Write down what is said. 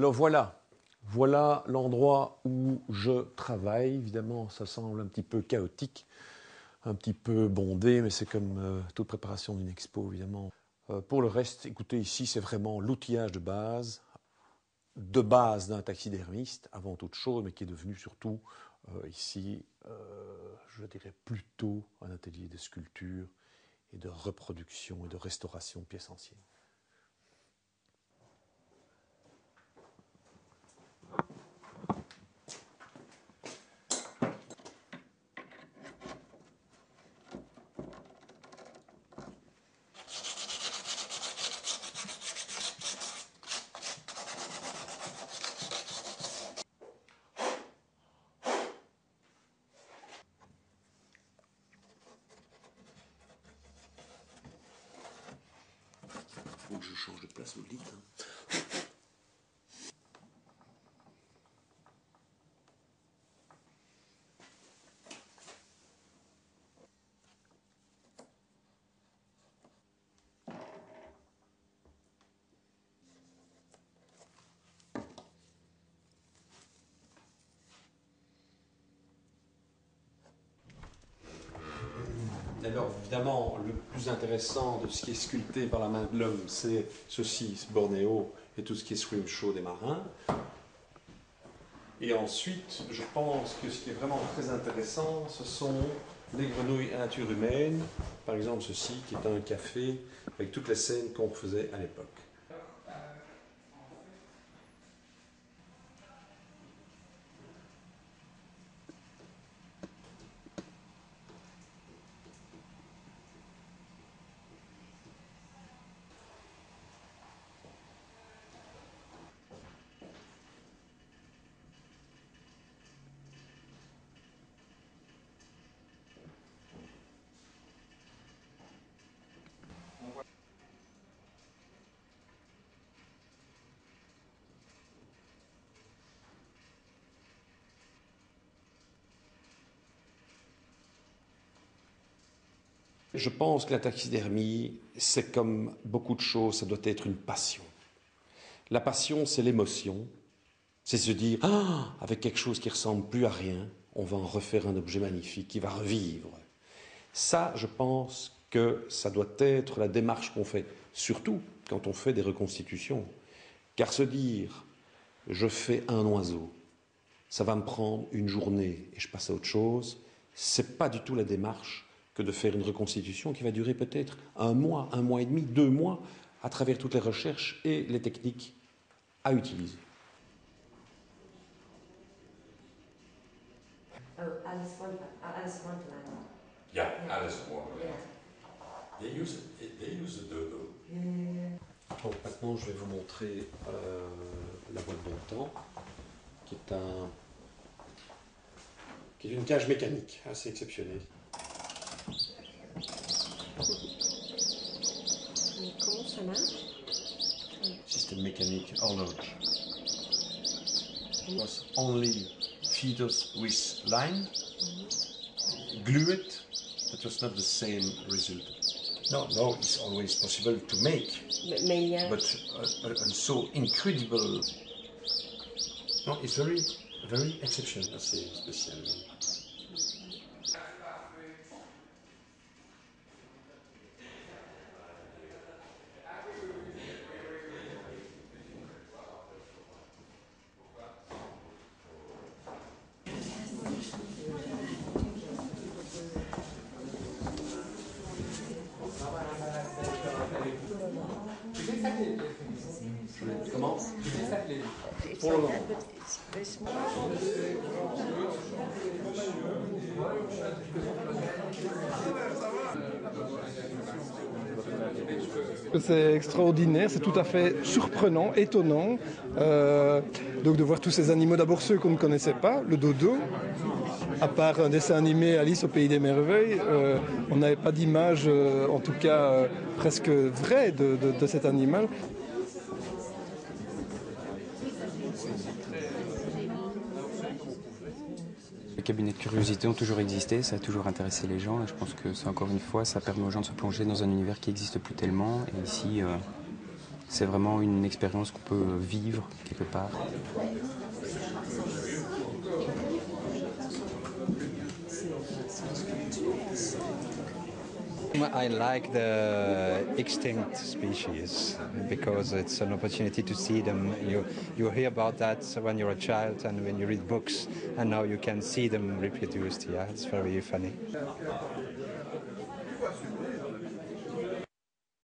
Alors voilà l'endroit où je travaille. Évidemment, ça semble un petit peu chaotique, un petit peu bondé, mais c'est comme toute préparation d'une expo, évidemment. Pour le reste, écoutez, ici, c'est vraiment l'outillage de base d'un taxidermiste, avant toute chose, mais qui est devenu surtout, ici, je dirais plutôt un atelier de sculpture et de reproduction et de restauration de pièces anciennes. Faut que je change de place au lit. Alors évidemment, le plus intéressant de ce qui est sculpté par la main de l'homme, c'est ceci, ce Bornéo, et tout ce qui est scrimshaw des marins. Et ensuite, je pense que ce qui est vraiment très intéressant, ce sont les grenouilles à nature humaine, par exemple ceci, qui est un café, avec toutes les scènes qu'on faisait à l'époque. Je pense que la taxidermie, c'est comme beaucoup de choses, ça doit être une passion. La passion, c'est l'émotion. C'est se dire, ah, avec quelque chose qui ressemble plus à rien, on va en refaire un objet magnifique qui va revivre. Ça, je pense que ça doit être la démarche qu'on fait, surtout quand on fait des reconstitutions. Car se dire, je fais un oiseau, ça va me prendre une journée et je passe à autre chose, c'est pas du tout la démarche que de faire une reconstitution qui va durer peut-être un mois et demi, 2 mois, à travers toutes les recherches et les techniques à utiliser. Oh, Alice Wonderland. Yeah, Alice Wonderland. They use the dodo. Donc maintenant, je vais vous montrer la boîte d'antan, qui est une cage mécanique assez exceptionnelle. Mais comment ça marche? Système mécanique horloge. It was only feed us with line, glue it, that was not the same result. No, it's always possible to make, Mais il y a... but so incredible. No, it's very exceptional, assez spécial. Comment? Pour le moment. C'est extraordinaire, c'est tout à fait surprenant, étonnant. Donc de voir tous ces animaux, d'abord ceux qu'on ne connaissait pas, le dodo. À part un dessin animé Alice au Pays des Merveilles, on n'avait pas d'image, en tout cas presque vraie de cet animal. Les cabinets de curiosité ont toujours existé, ça a toujours intéressé les gens et je pense que c'est encore une fois, ça permet aux gens de se plonger dans un univers qui n'existe plus tellement et ici C'est vraiment une expérience qu'on peut vivre quelque part. I like the extinct species because it's an opportunity to see them. You hear about that when you're a child and when you read books, and now you can see them reproduced. Yeah, it's very funny.